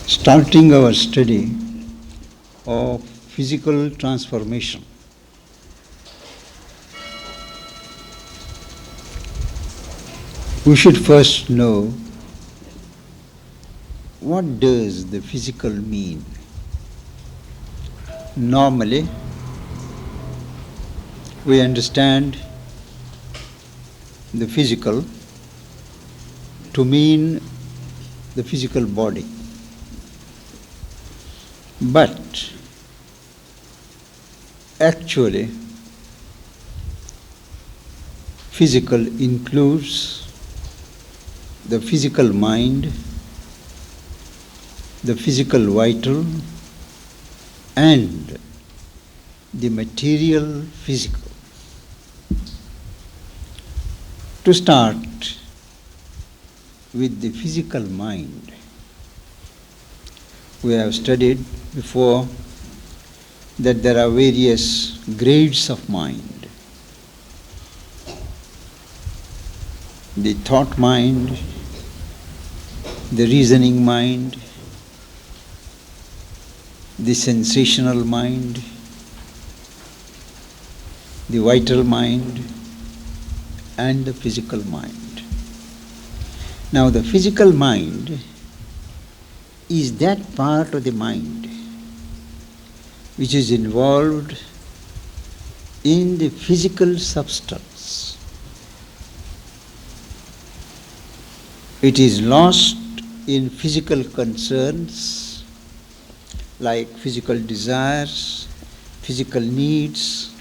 starting our study of physical transformation, we should first know what does the physical mean. Normally, we understand the physical to mean the physical body. But actually, physical includes the physical mind, the physical vital, and the material physical. To start with the physical mind, we have studied before that there are various grades of mind. The thought mind, the reasoning mind, the sensational mind, the vital mind, and the physical mind. Now, the physical mind is that part of the mind which is involved in the physical substance. It is lost in physical concerns like physical desires, physical needs,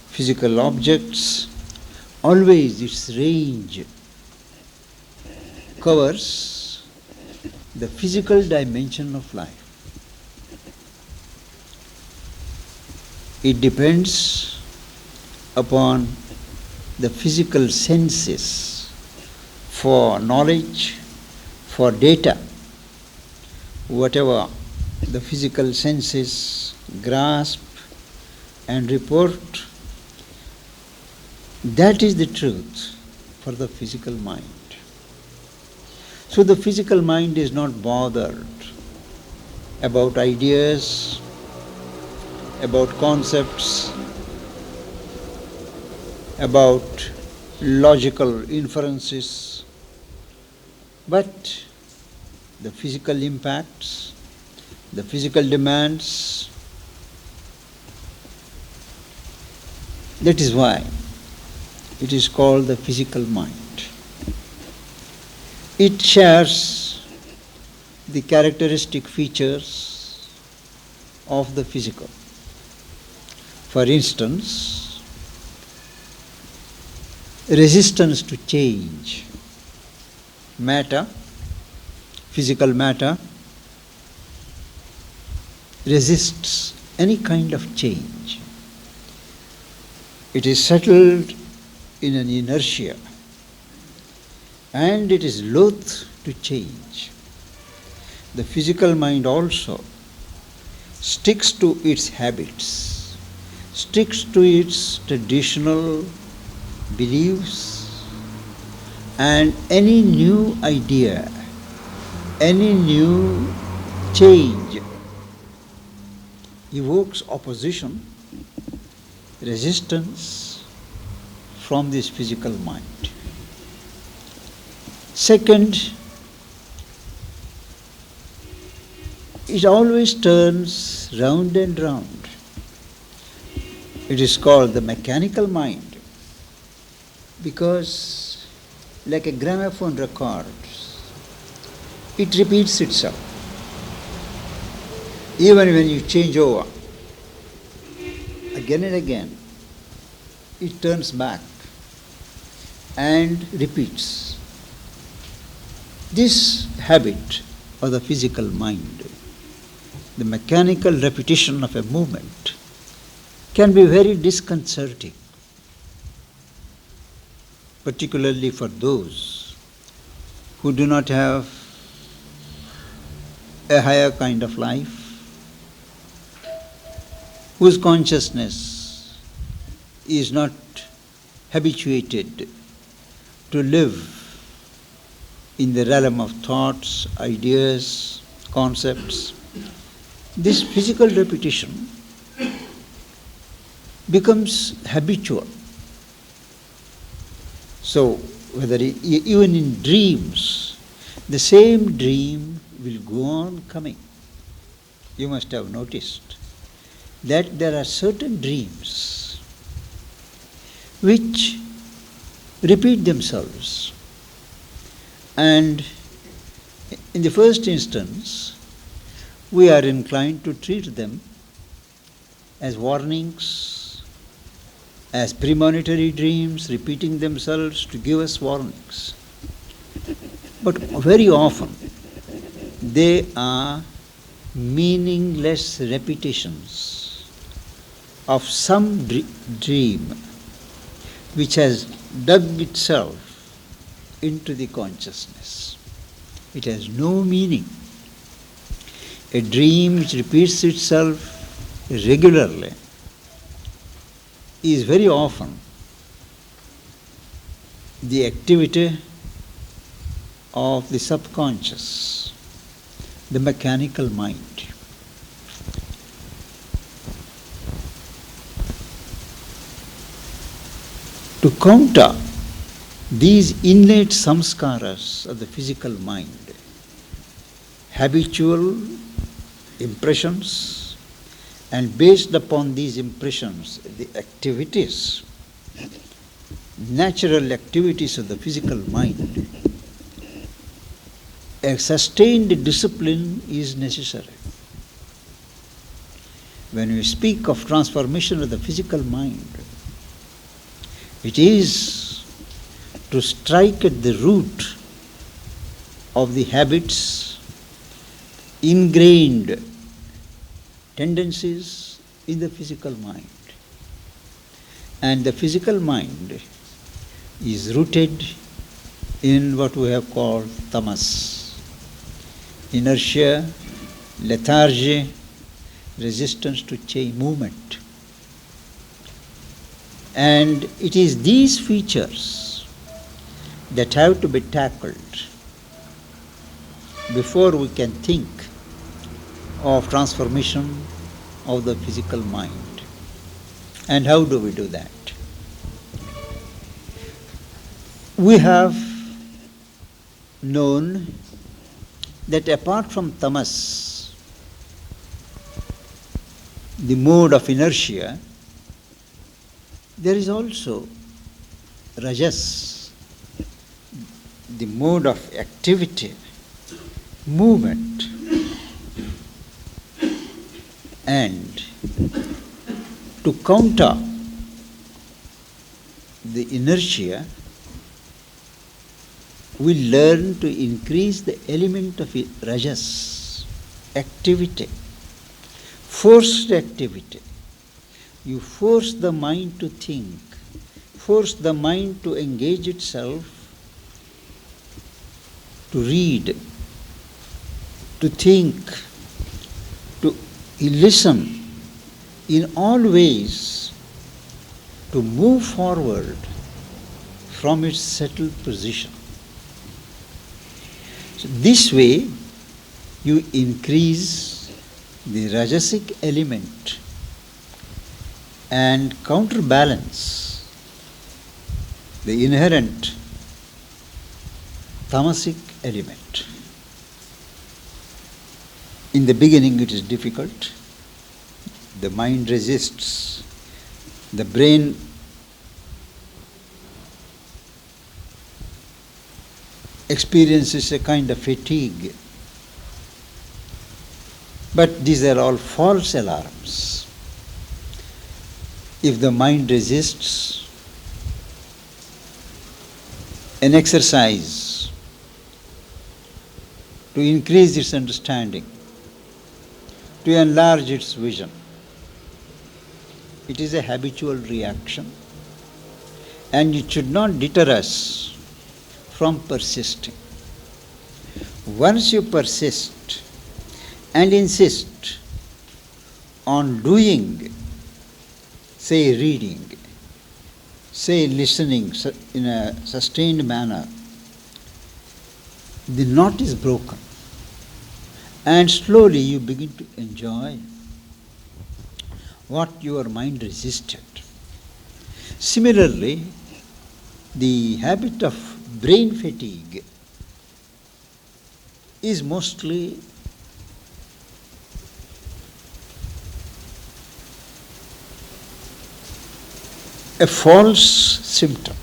physical objects. Always its range covers the physical dimension of life. It depends upon the physical senses for knowledge, for data. Whatever the physical senses grasp and report, that is the truth for the physical mind. So the physical mind is not bothered about ideas, about concepts, about logical inferences, but the physical impacts, the physical demands. That is why it is called the physical mind. It shares the characteristic features of the physical. For instance, resistance to change. Matter, physical matter, resists any kind of change. It is settled in an inertia, and it is loath to change. The physical mind also sticks to its habits, sticks to its traditional beliefs, and any new idea, any new change evokes opposition, resistance from this physical mind. Second, it always turns round and round. It is called the mechanical mind because, like a gramophone record, it repeats itself. Even when you change over, again and again, it turns back and repeats. This habit of the physical mind, the mechanical repetition of a movement, can be very disconcerting, particularly for those who do not have a higher kind of life, whose consciousness is not habituated to live in the realm of thoughts, ideas, concepts, this physical repetition becomes habitual. So, whether even in dreams, the same dream will go on coming. You must have noticed that there are certain dreams which repeat themselves. And in the first instance, we are inclined to treat them as warnings, as premonitory dreams repeating themselves to give us warnings. But very often, they are meaningless repetitions of some dream which has dug itself into the consciousness. It has no meaning. A dream which repeats itself regularly is very often the activity of the subconscious, the mechanical mind. To counter these innate samskaras of the physical mind, habitual impressions, and based upon these impressions, the activities, natural activities of the physical mind, a sustained discipline is necessary. When we speak of transformation of the physical mind, it is to strike at the root of the habits, ingrained tendencies in the physical mind. And the physical mind is rooted in what we have called tamas: inertia, lethargy, resistance to change, movement. And it is these features that have to be tackled before we can think of transformation of the physical mind. And how do we do that? We have known that apart from tamas, the mode of inertia, there is also rajas, the mode of activity, movement. And to counter the inertia, we learn to increase the element of rajas, activity, forced activity. You force the mind to think, force the mind to engage itself, to read, to think, to listen, in all ways to move forward from its settled position. So this way you increase the rajasic element and counterbalance the inherent tamasic element. In the beginning it is difficult. The mind resists. The brain experiences a kind of fatigue. But these are all false alarms. If the mind resists, an exercise to increase its understanding, to enlarge its vision, it is a habitual reaction, and it should not deter us from persisting. Once you persist and insist on doing, say reading, say listening in a sustained manner, the knot is broken, and slowly you begin to enjoy what your mind resisted. Similarly, the habit of brain fatigue is mostly a false symptom.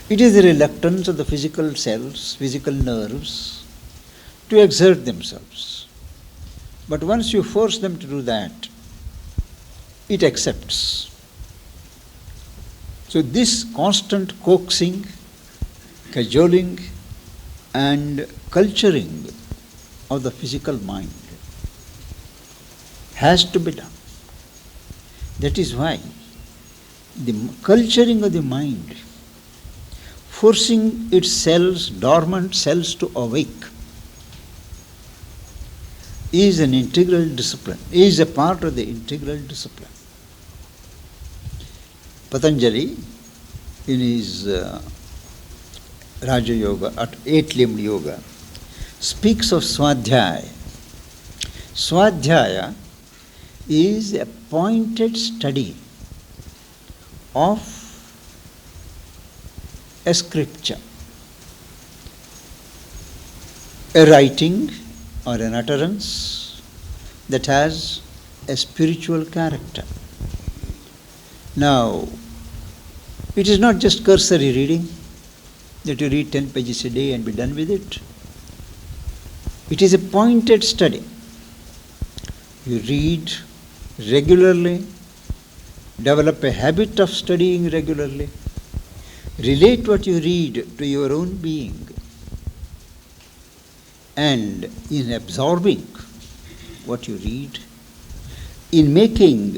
It is the reluctance of the physical cells, physical nerves, to exert themselves. But once you force them to do that, it accepts. So this constant coaxing, cajoling, and culturing of the physical mind has to be done. That is why the culturing of the mind, forcing its cells, dormant cells, to awake, is an integral discipline, is a part of the integral discipline. Patanjali, in his Raja Yoga, at eight-limbed yoga, speaks of Swadhyaya. Swadhyaya is a pointed study of a scripture, a writing or an utterance that has a spiritual character. Now, it is not just cursory reading, that you read 10 pages a day and be done with it. It is a pointed study. You read regularly, develop a habit of studying regularly, relate what you read to your own being, and in absorbing what you read, in making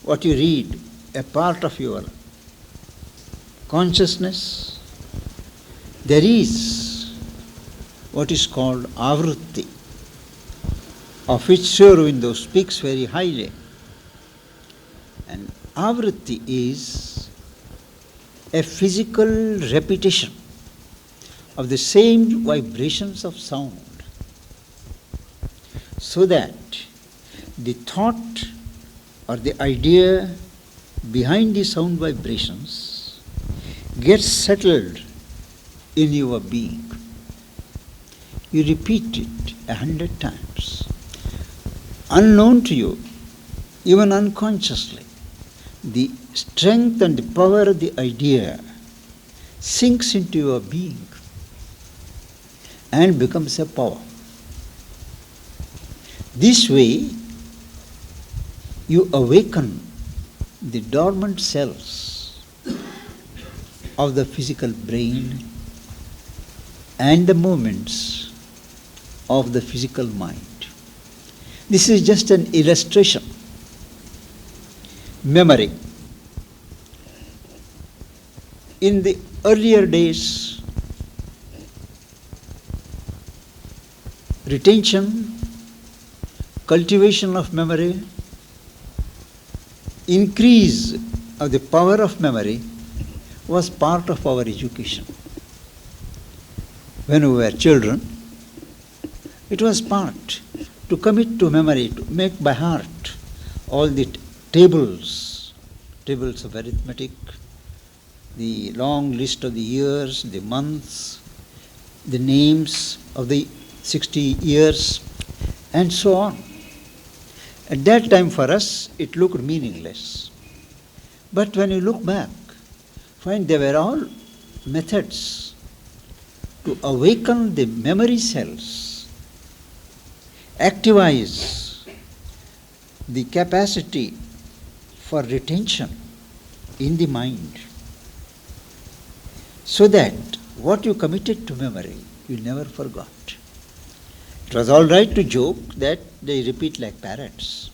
what you read a part of your consciousness, there is what is called avrutti, of which Sri Aurobindo speaks very highly. And avrutti is a physical repetition of the same vibrations of sound, so that the thought or the idea behind the sound vibrations gets settled in your being. You repeat it 100 times. Unknown to you, even unconsciously, the strength and the power of the idea sinks into your being and becomes a power. This way, you awaken the dormant cells of the physical brain and the movements of the physical mind. This is just an illustration. Memory. In the earlier days, retention, cultivation of memory, increase of the power of memory was part of our education. When we were children, it was part to commit to memory, to make by heart all the tables of arithmetic, the long list of the years, the months, the names of the 60 years, and so on. At that time for us, it looked meaningless. But when you look back, find they were all methods to awaken the memory cells, activize the capacity for retention in the mind, so that what you committed to memory, you never forgot. It was all right to joke that they repeat like parrots,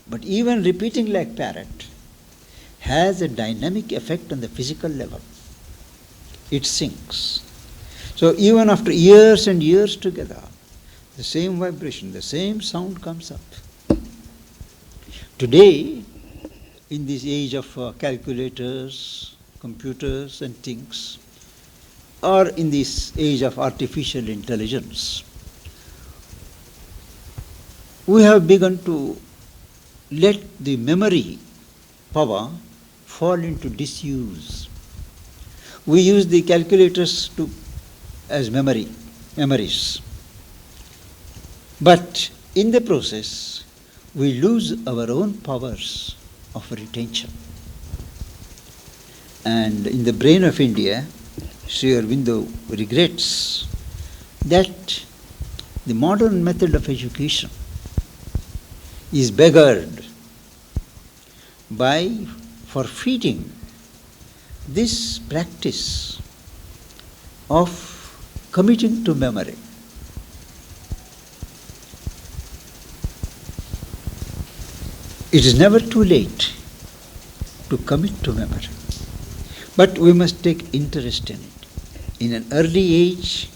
but even repeating like parrot has a dynamic effect on the physical level. It sinks. So even after years and years together, the same vibration, the same sound comes up. Today, in this age of calculators, computers and things, or in this age of artificial intelligence, we have begun to let the memory power fall into disuse. We use the calculators as memories. But in the process, we lose our own powers of retention. And in the brain of India, Sri Aurobindo regrets that the modern method of education is beggared by forfeiting this practice of committing to memory. It is never too late to commit to memory, but we must take interest in it. In an early age,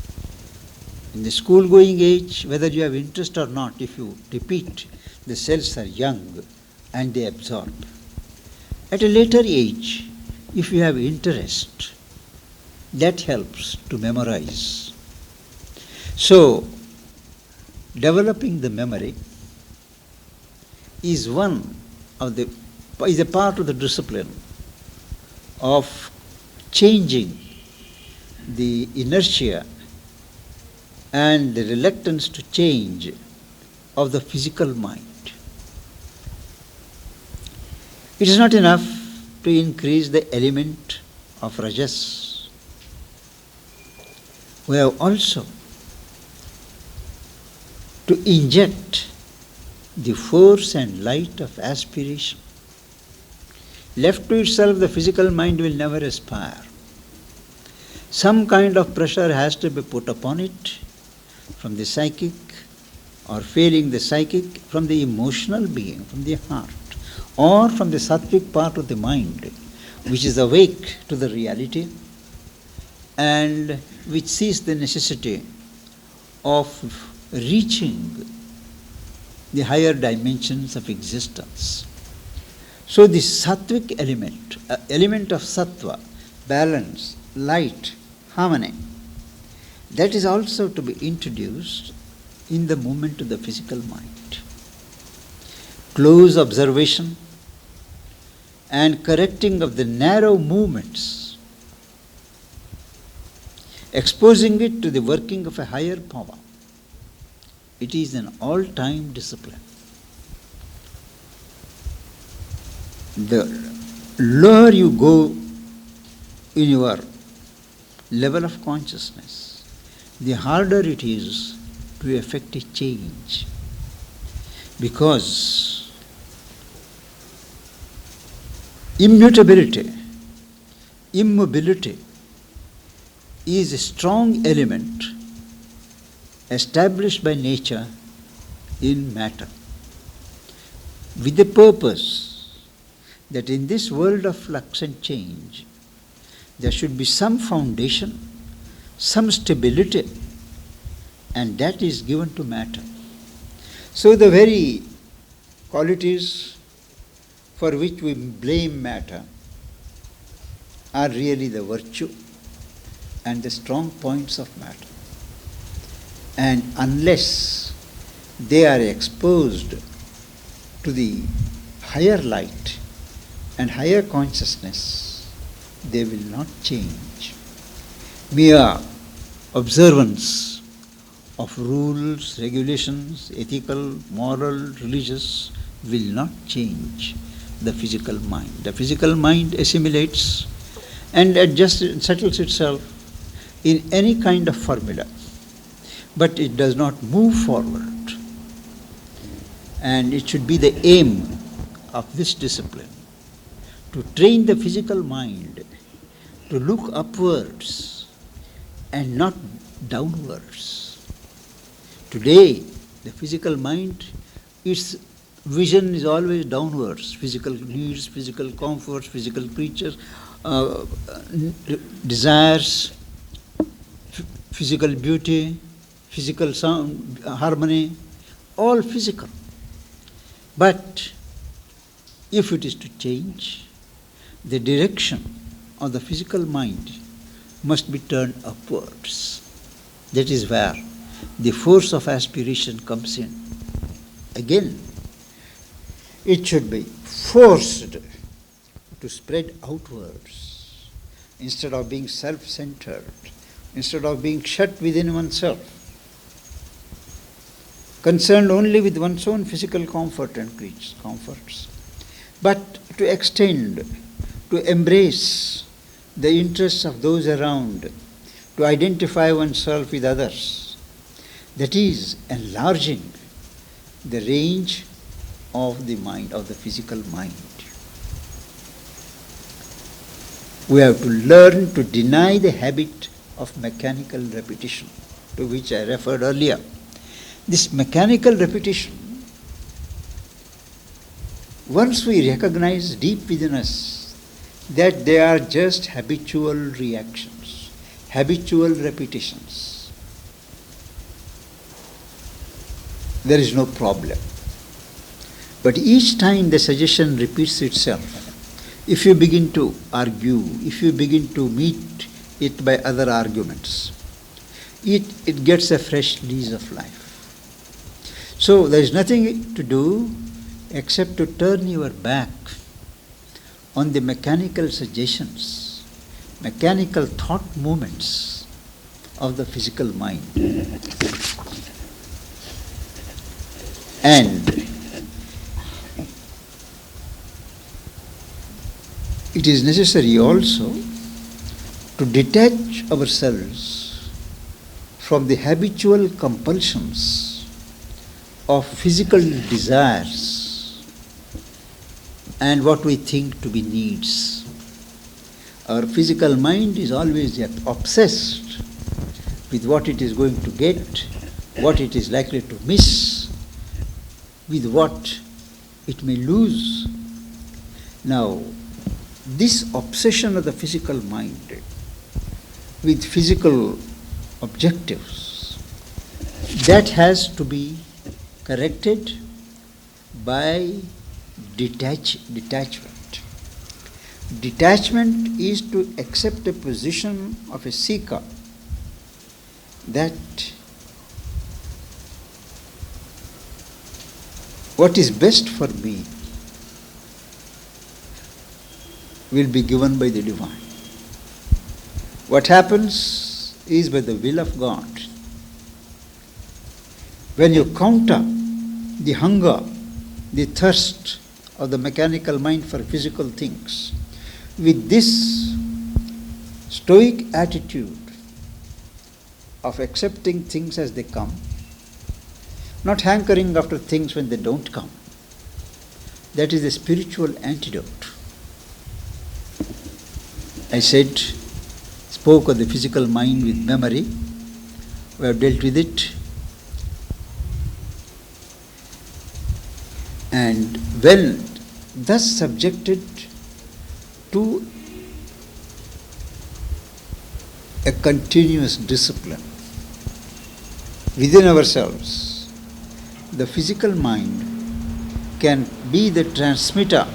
in the school-going age, whether you have interest or not, if you repeat, the cells are young and they absorb. At a later age, if you have interest, that helps to memorize. So, developing the memory is is a part of the discipline of changing the inertia and the reluctance to change of the physical mind. It is not enough to increase the element of rajas. We have also to inject the force and light of aspiration. Left to itself, the physical mind will never aspire. Some kind of pressure has to be put upon it from the psychic, or failing the psychic, from the emotional being, from the heart, or from the sattvic part of the mind, which is awake to the reality and which sees the necessity of reaching the higher dimensions of existence. So the sattvic element of sattva, balance, light, harmony, that is also to be introduced in the movement of the physical mind. Close observation and correcting of the narrow movements, exposing it to the working of a higher power. It is an all-time discipline. The lower you go in your level of consciousness, the harder it is to effect a change. Because immutability, immobility is a strong element established by nature in matter, with the purpose that in this world of flux and change, there should be some foundation, some stability, and that is given to matter. So the very qualities for which we blame matter are really the virtue and the strong points of matter. And unless they are exposed to the higher light and higher consciousness, they will not change. Mere observance of rules, regulations, ethical, moral, religious, will not change the physical mind. The physical mind assimilates and adjusts, settles itself in any kind of formula, but it does not move forward. And it should be the aim of this discipline to train the physical mind to look upwards and not downwards. Today, the physical mind, its vision is always downwards. Physical needs, physical comforts, physical creatures, desires, physical beauty, physical sound, harmony, all physical. But if it is to change the direction of the physical mind must be turned upwards. That is where the force of aspiration comes in. Again, it should be forced to spread outwards instead of being self-centered, instead of being shut within oneself, concerned only with one's own physical comfort and comforts, but to extend, to embrace the interests of those around, to identify oneself with others. That is enlarging the range of the mind, of the physical mind. We have to learn to deny the habit of mechanical repetition, to which I referred earlier. This mechanical repetition, once we recognize deep within us that they are just habitual reactions, habitual repetitions, there is no problem. But each time the suggestion repeats itself, if you begin to argue, if you begin to meet it by other arguments, it gets a fresh lease of life. So there is nothing to do except to turn your back on the mechanical suggestions, mechanical thought movements of the physical mind. And it is necessary also to detach ourselves from the habitual compulsions of physical desires and what we think to be needs. Our physical mind is always obsessed with what it is going to get, what it is likely to miss, with what it may lose. Now, this obsession of the physical mind with physical objectives, that has to be corrected by detachment. Detachment is to accept a position of a seeker, that what is best for me will be given by the divine. What happens is by the will of God. When you counter the hunger, the thirst of the mechanical mind for physical things with this stoic attitude of accepting things as they come, not hankering after things when they don't come, that is the spiritual antidote. I spoke of the physical mind with memory. We have dealt with it. And when thus subjected to a continuous discipline within ourselves, the physical mind can be the transmitter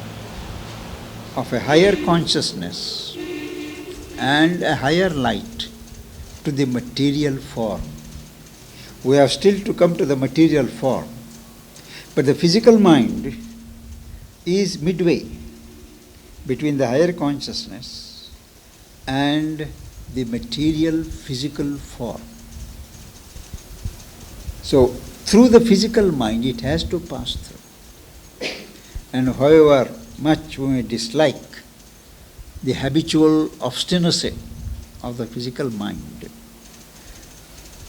of a higher consciousness and a higher light to the material form. We have still to come to the material form. But the physical mind is midway between the higher consciousness and the material physical form. So, through the physical mind it has to pass through. And however much we may dislike the habitual obstinacy of the physical mind,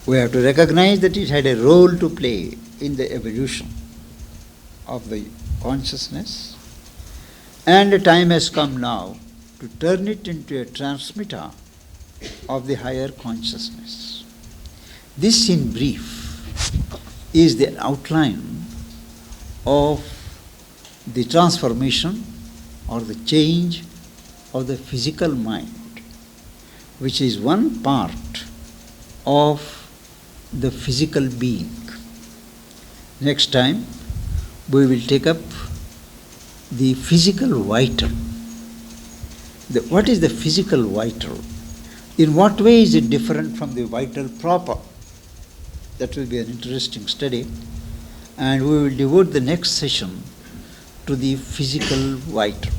we have to recognize that it had a role to play in the evolution of the consciousness, and the time has come now to turn it into a transmitter of the higher consciousness. This, in brief, is the outline of the transformation or the change of the physical mind, which is one part of the physical being. Next time, we will take up the physical vital. What is the physical vital? In what way is it different from the vital proper? That will be an interesting study, and we will devote the next session to the physical vital.